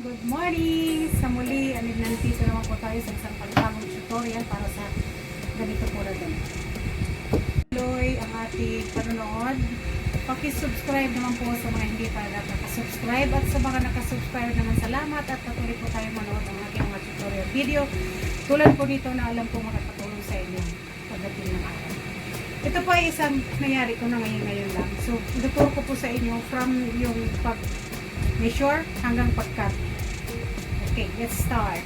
Good morning! Sa muli, nandito naman po tayo sa isang panibagong tutorial para sa ganito po na din. Tuloy ang ating panonood. Paki-subscribe naman po sa mga hindi pa nakasubscribe at sa mga nakasubscribe naman salamat at patuloy po tayo manood ng aking mga tutorial video. Tulad po dito na alam po makakatulong sa inyo pagdating ng araw. Ito po ay isang nangyari ko na ngayon lang. So, ituturo ko po sa inyo from yung measure hanggang pag-cut. Okay, let's start.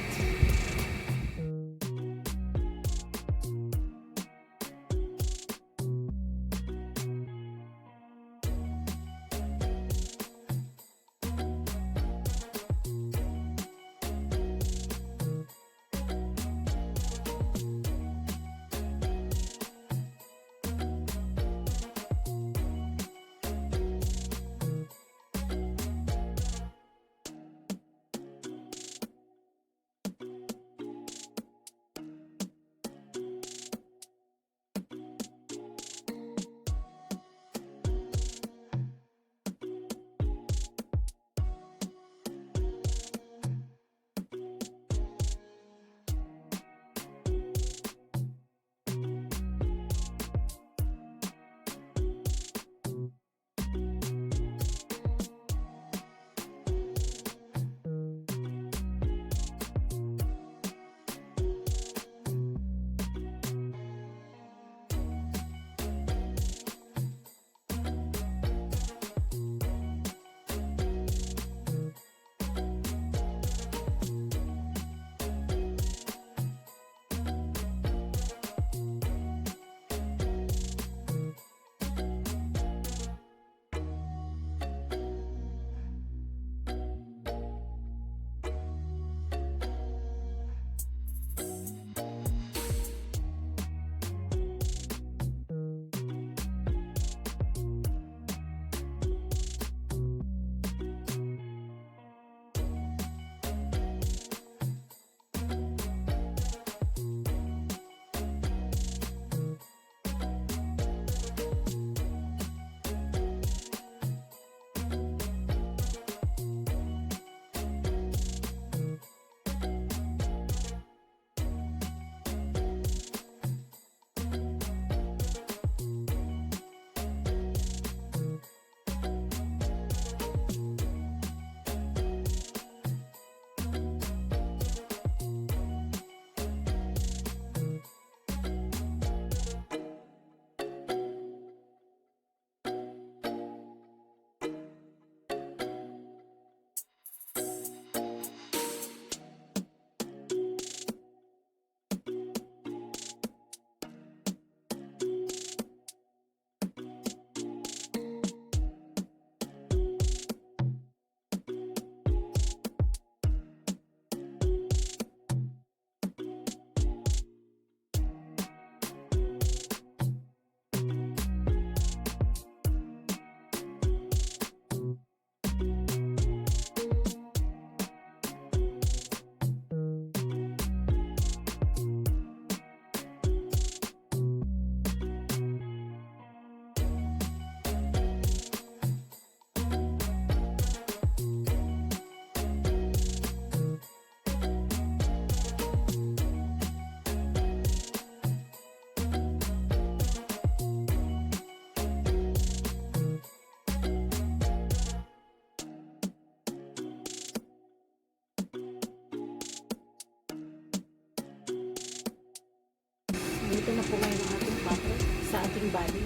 Dito na po ngayon ang ating pattern sa ating body.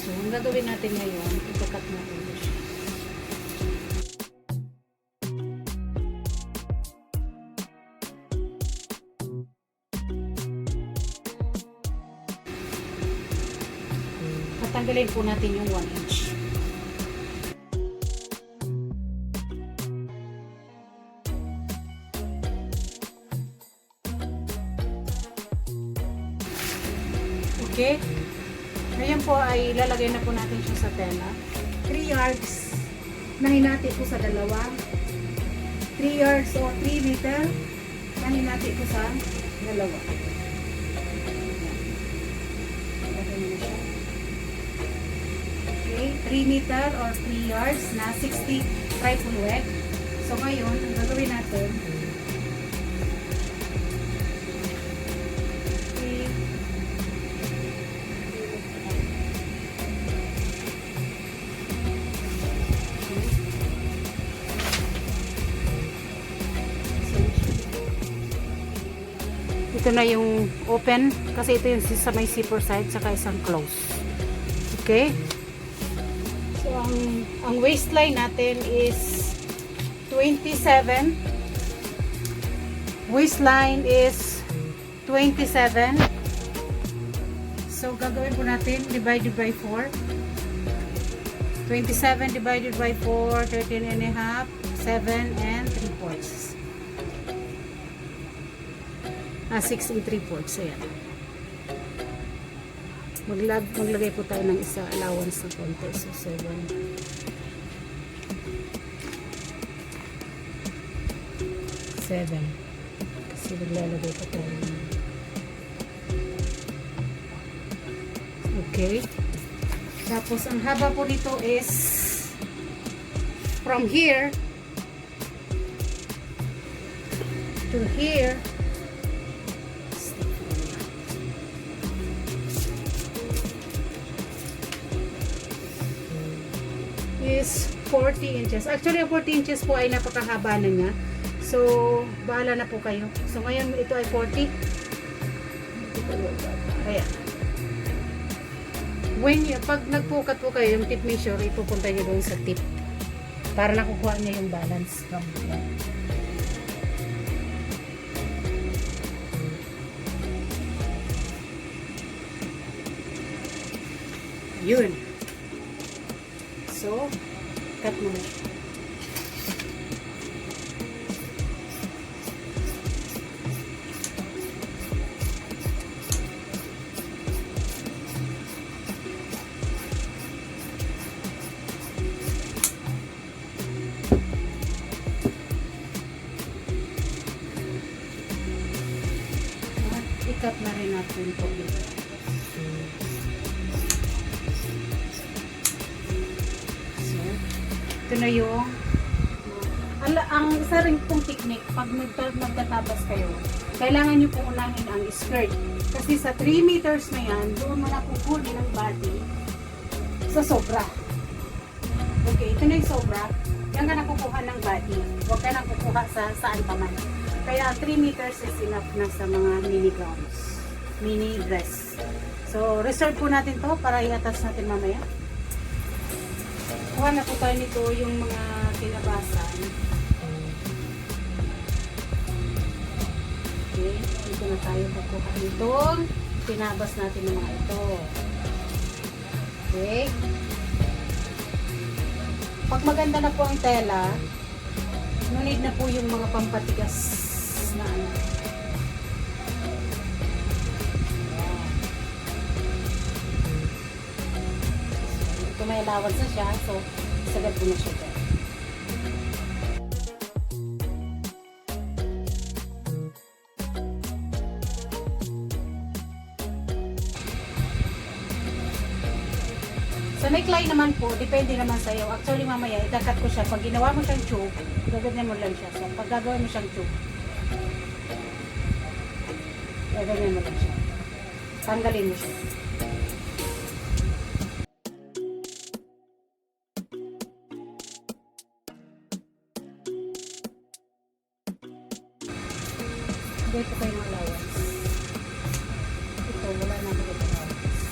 So, ang gagawin natin ngayon, ito-cut natin ito siya. Tatanggalin po natin yung 1 inch. Okay? Ngayon po ay lalagay na po natin siya sa tela. 3 yards na hinati po sa dalawa. 3 yards o 3 meter na hinati po sa dalawa. Lalagay na siya. Okay, 3 meter or 3 yards na 60 triple web. So ngayon, ang gagawin natin, ito na yung open kasi ito yung sa may zipper side saka isang close. Okay? So ang waistline natin is 27. Waistline is 27. So gagawin po natin divided by 4. 27 divided by 4, 13 and a half, 7 and 3/4. 6 and 3/4. Ayan. Maglagay po tayo ng isa allowance na konti. So 7. 7. Kasi maglalagay pa tayo. Okay. Tapos ang haba po nito is from here to here is 40 inches. Actually, 40 inches po ay napakahaba na niya. So, bahala na po kayo. So, ngayon ito ay 40. Ayan. Pag nagpukat po kayo, yung tip measure, ipupunta niyo doon sa tip. Para nakukuha niya yung balance. Yun. So, cut mo na siya. I-cut na rin natin ito. Ito na yung ang isa rin pong technique pag magtatabas kayo, kailangan nyo po unahin ang skirt kasi sa 3 meters na yan doon mo na kukunin ang body sa sobra. Okay, ito na yung sobra, yan ka na kukuha ng body, huwag ka na kukuha sa saan pa man. Kaya 3 meters is enough na sa mga mini gowns, mini dress. So reserve po natin to para i-attach natin mamaya. Kuha na po tayo nito yung mga tinabasan. Okay, dito na tayo kukuha nito. Tinabas natin ng mga ito. Okay. Pag maganda na po ang tela, no need na po yung mga pampatigas na ano. May allowance na siya, so sagad ko na siya dyan. Sa neckline naman po, depende naman sa'yo. Actually mamaya, ikakat ko siya. Pag ginawa mo siyang tube, gaganyan mo lang siya. So pag gagawin mo siyang tube, gaganyan mo lang siya. Tanggalin mo siya. Dito kayo ng allowance. Ito, wala na ako dito allowance.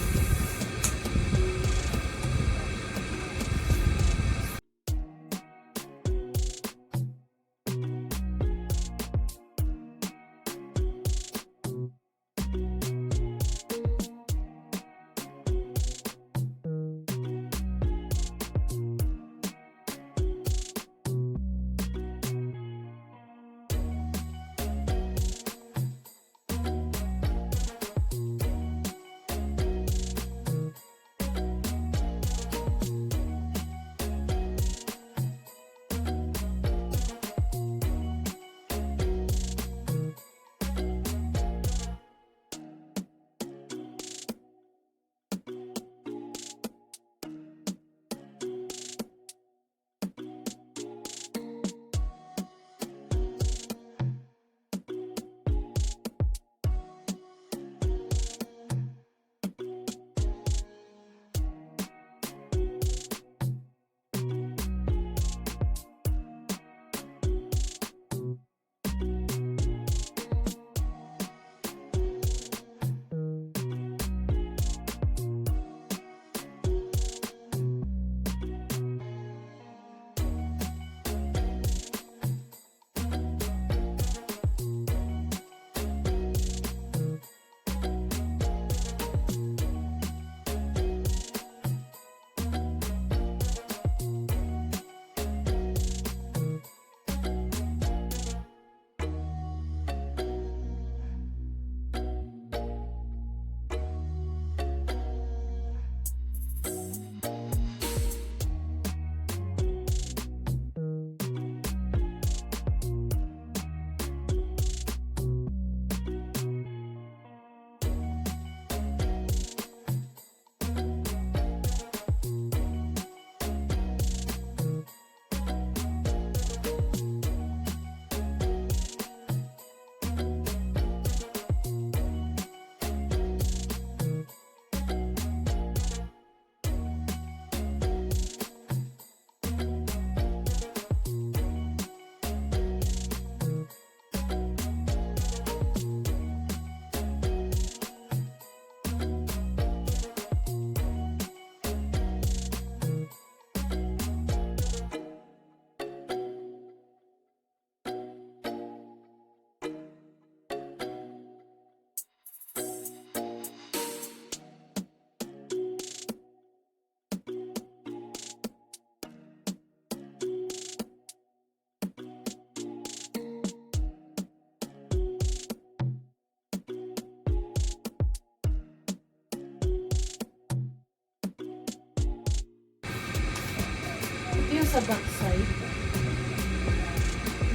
sa backside.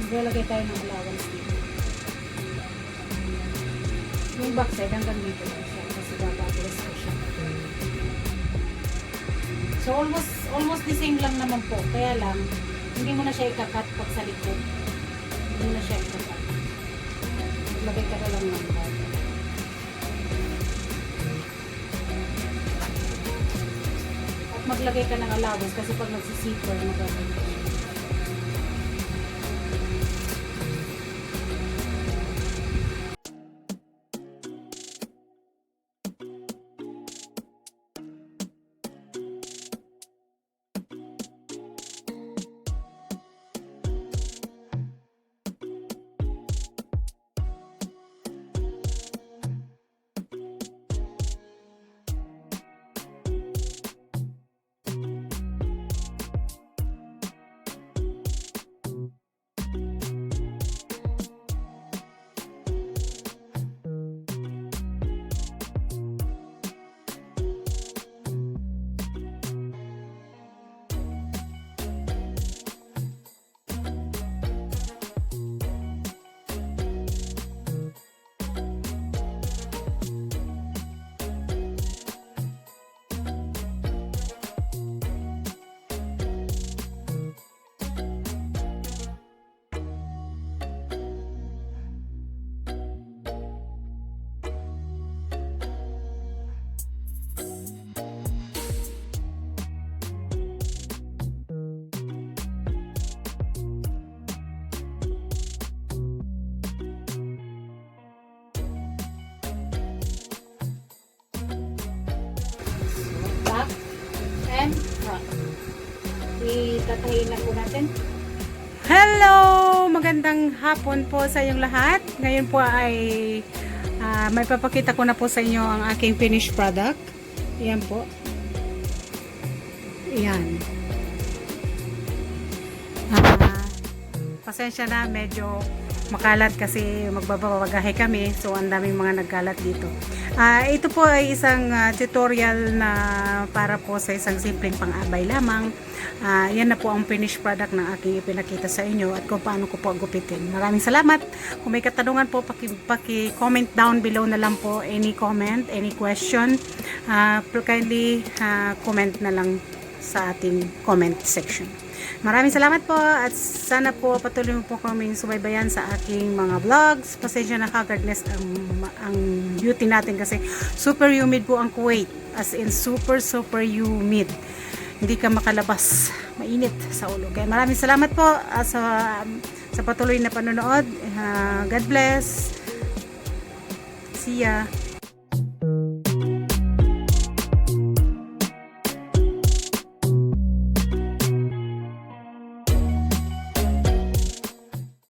Maglalagay tayo ng allowance dito. Yung backside hanggang dito lang siya kasi babablas ko siya. So almost the same lang naman po. Kaya lang, hindi mo na siya ikakat pag sa likod. Hindi mo na siya ikakat. Maglagay ka na lang ng bago. At maglagay ka ng allowance kasi pag nagsisipper, magagawin ka siya. Back and front. Itatahin na po natin. Hello! Magandang hapon po sa inyong lahat. Ngayon po ay may papakita ko na po sa inyo ang aking finished product. Ayan po. Ayan. Pasensya na, medyo makalat kasi magbabagahe kami. So, ang daming mga nagkalat dito. Ito po ay isang tutorial na para po sa isang simpleng pang-abay lamang. Yan na po ang finished product na aking ipinakita sa inyo at kung paano ko po gupitin. Maraming salamat. Kung may katanungan po, paki-comment down below na lang po. Any comment, any question, kindly comment na lang sa ating comment section. Maraming salamat po at sana po patuloy mo po kaming subaybayan sa aking mga vlogs. Pasensya na haggardness ang beauty natin kasi super humid po ang Kuwait. As in super humid. Hindi ka makalabas. Mainit sa ulo. Kaya maraming salamat po sa patuloy na panonood. God bless. See ya.